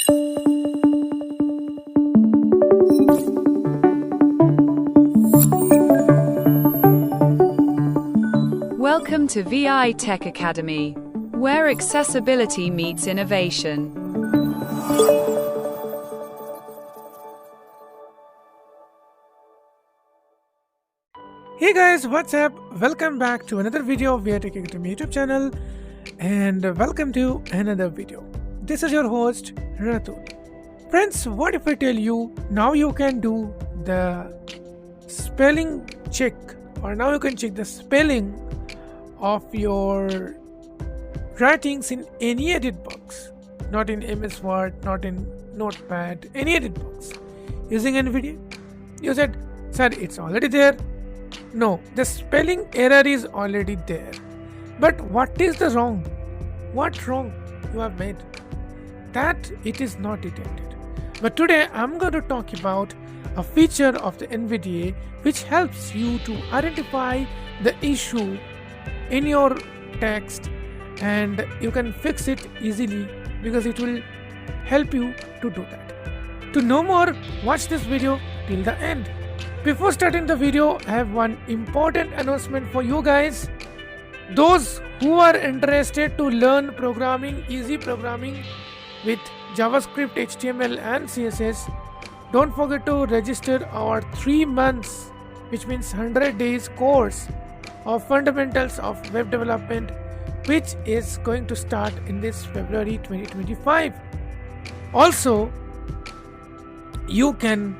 Welcome to V.I Tech Academy, where accessibility meets innovation. Hey guys, what's up? Welcome back to another video of V.I Tech Academy YouTube channel, and welcome to another video. This is your host Ratul. Friends, what if I tell you now you can do the spelling check, or now you can check the spelling of your writings in any edit box, not in MS Word, not in Notepad, any edit box using NVDA. You said, sir, it's already there. No, the spelling error is already there. But what is the wrong? What wrong you have made? That it is not detected. But today I'm going to talk about a feature of the NVDA which helps you to identify the issue in your text, and you can fix it easily because it will help you to do that. To know more, watch this video till the end. Before starting the video, I have one important announcement for you guys. Those who are interested to learn programming, easy programming with JavaScript, HTML and CSS, don't forget to register our 3 months, which means 100 days course of fundamentals of web development, which is going to start in this February 2025. Also, you can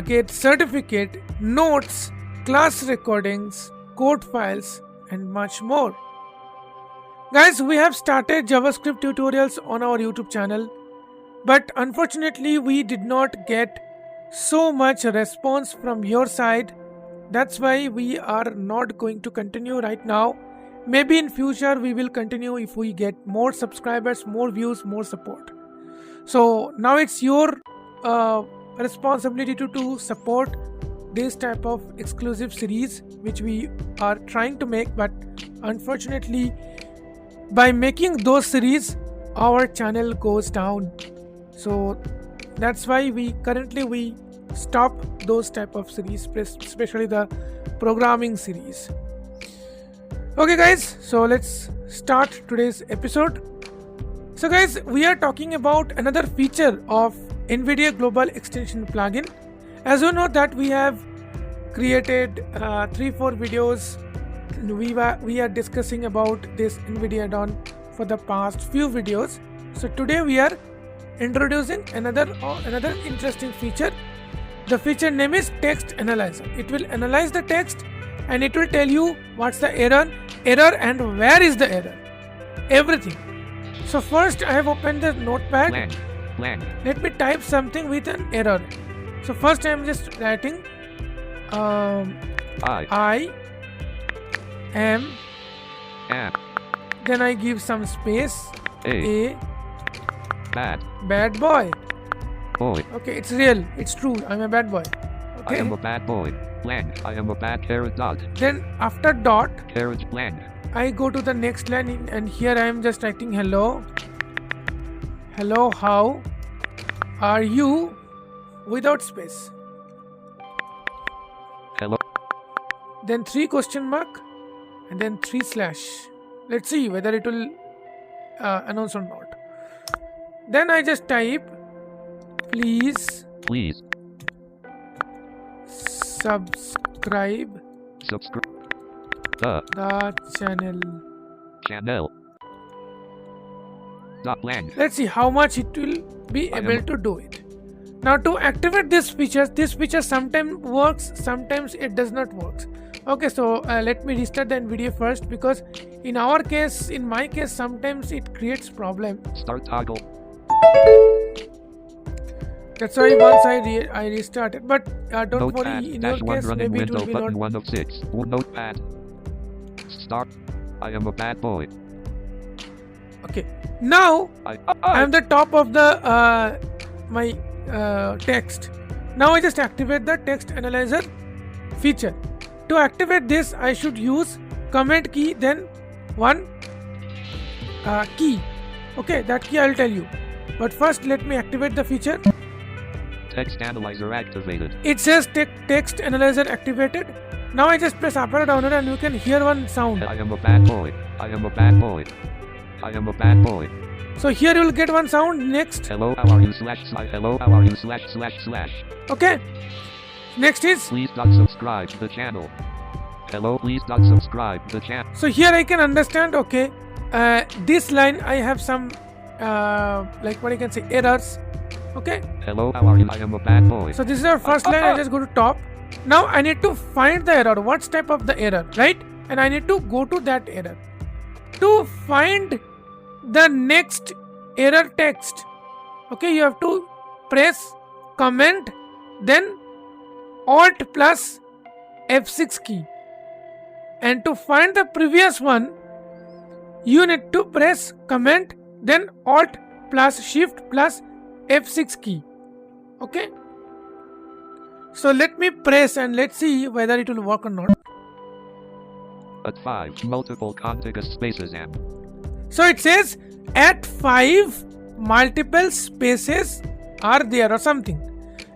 get certificate, notes, class recordings, code files and much more. Guys, we have started JavaScript tutorials on our YouTube channel, but unfortunately we did not get so much response from your side. That's why we are not going to continue right now. Maybe in future we will continue if we get more subscribers, more views, more support. So now it's your responsibility to support this type of exclusive series which we are trying to make, but unfortunately by making those series our channel goes down. So that's why we currently stop those type of series, especially the programming series. Okay guys, so let's start today's episode. So guys, we are talking about another feature of NVDA Global Extension plugin. As you know that we have created 3-4 videos. We are discussing about this NVDA Addon for the past few videos. So today we are introducing another interesting feature. The feature name is Text Analyzer. It will analyze the text and it will tell you what's the error and where is the error. Everything. So first I have opened the notepad. Let me type something with an error. So first I am just writing I am, then I give some space, a bad boy. Okay, it's real, it's true, I'm a bad boy. Okay. I am a bad boy. Blank. I am a bad carrot dot. Then after dot, carrot blank. I go to the next line and here I am just writing hello. Hello, how are you? Without space. Hello. Then 3 question mark and then 3 slash. Let's see whether it will announce or not. Then I just type please subscribe the channel. Let's see how much it will be able to do it. Now to activate this feature sometimes works, sometimes it does not work. Okay, so let me restart the NVDA first, because in my case sometimes it creates problem. Start toggle. That's why once I restarted, but don't Notepad, worry, in your case maybe it will be button not. 1 of 6. Notepad. Start. I am a bad boy. Okay, now I am the top of the my text. Now I just activate the text analyzer feature. To activate this, I should use command key, then one key. Okay, that key I will tell you. But first let me activate the feature. Text Analyzer activated. It says text analyzer activated. Now I just press up or down and you can hear one sound. I am a bad boy. I am a bad boy. I am a bad boy. So here you will get one sound. Next. Hello, how are you slash slash. Hello, how are you slash slash slash. Okay. Next is. Please not subscribe to the channel. Hello, please not subscribe to the channel. So here I can understand. Okay. This line I have some like what I can say errors. Okay. Hello, how are you? I am a bad boy. So this is our first line. I just go to top. Now I need to find the error. What's type of the error, right? And I need to go to that error. To find the next error text, okay, you have to press comment, then Alt plus F6 key. And to find the previous one, you need to press comment, then Alt plus Shift plus F6 key. Okay. So let me press and let's see whether it will work or not. At 5, multiple contiguous spaces M. So it says at 5 multiple spaces are there or something.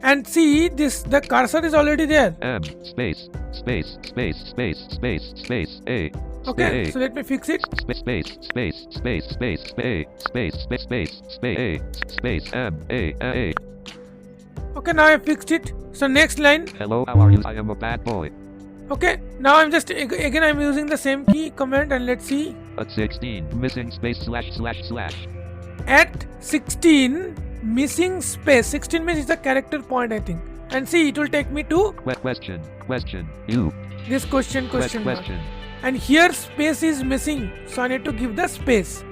And see this, the cursor is already there. M space space space space space space A. Okay, so let me fix it. Space space space space space space space space space space A space M A. Okay, now I fixed it. So next line. Hello, how are you? I am a bad boy. Okay, now I'm just again I'm using the same key command and let's see. At 16, missing space slash slash slash. At 16, missing space. 16 means it's a character point, I think. And see, it will take me to Question, you. this question. Question. And here space is missing, so I need to give the space.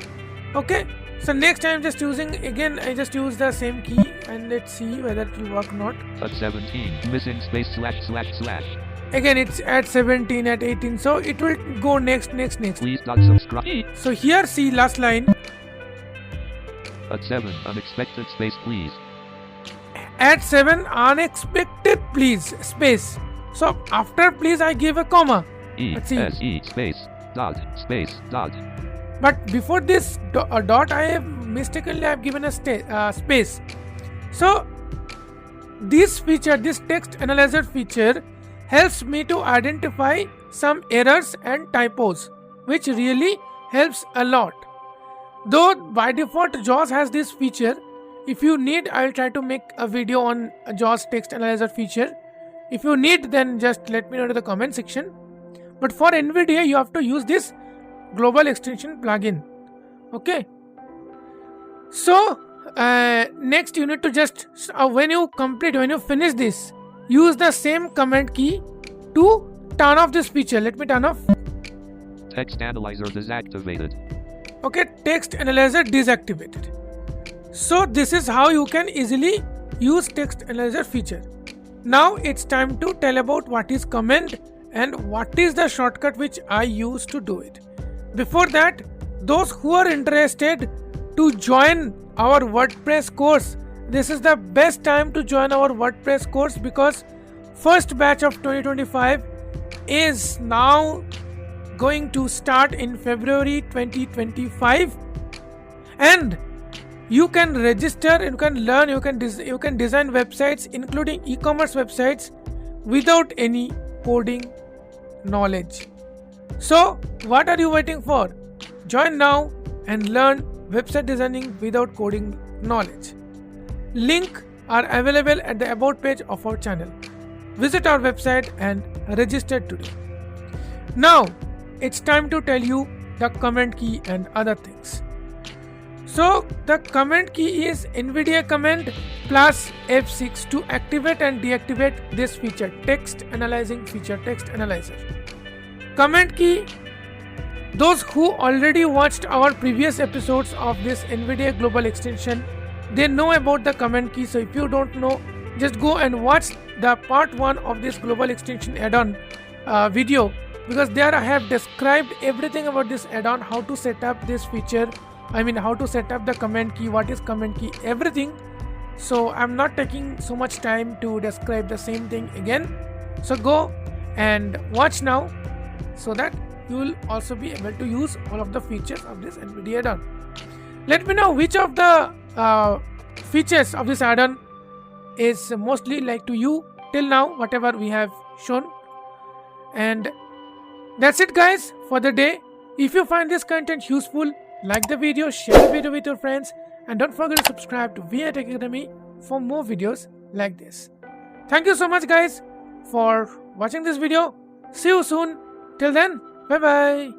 Okay. So next I'm just using again. I just use the same key and let's see whether it will work or not. At 17, missing space slash slash slash. Again it's at 17, at 18, so it will go next. Please not subscribe. So here see last line. At 7, unexpected space please. At 7, unexpected please space. So after please I give a comma. Let's see. E space dot. But before this dot I have mistakenly I have given a space. So this feature, this text analyzer feature helps me to identify some errors and typos, which really helps a lot. Though by default JAWS has this feature, if you need I will try to make a video on JAWS text analyzer feature. If you need, then just let me know in the comment section. But for NVDA you have to use this global extension plugin. Okay. So next you need to just when you finish this, use the same command key to turn off this feature. Let me turn off. Text Analyzer deactivated. Okay, text analyzer deactivated. So this is how you can easily use text analyzer feature. Now it's time to tell about what is comment and what is the shortcut which I use to do it. Before that, those who are interested to join our WordPress course, this is the best time to join our WordPress course because first batch of 2025 is now going to start in February 2025, and you can register, you can learn, you can design websites including e-commerce websites without any coding knowledge. So what are you waiting for? Join now and learn website designing without coding knowledge. Link are available at the about page of our channel. Visit our website and register today. Now it's time to tell you the comment key and other things. So the comment key is NVDA command plus F6 to activate and deactivate this feature, text analyzing feature, text analyzer. Comment key, those who already watched our previous episodes of this NVDA global extension, they know about the comment key. So if you don't know, just go and watch the part 1 of this global extension add-on video, because there I have described everything about this add-on, how to set up this feature, how to set up the comment key, what is comment key, everything. So I'm not taking so much time to describe the same thing again. So go and watch now so that you will also be able to use all of the features of this NVDA add-on. Let me know which of the features of this add-on is mostly like to you till now, whatever we have shown. And that's it guys for the day. If you find this content useful, like the video, share the video with your friends, and don't forget to subscribe to V.I Tech Academy for more videos like this. Thank you so much guys for watching this video. See you soon. Till then, bye bye.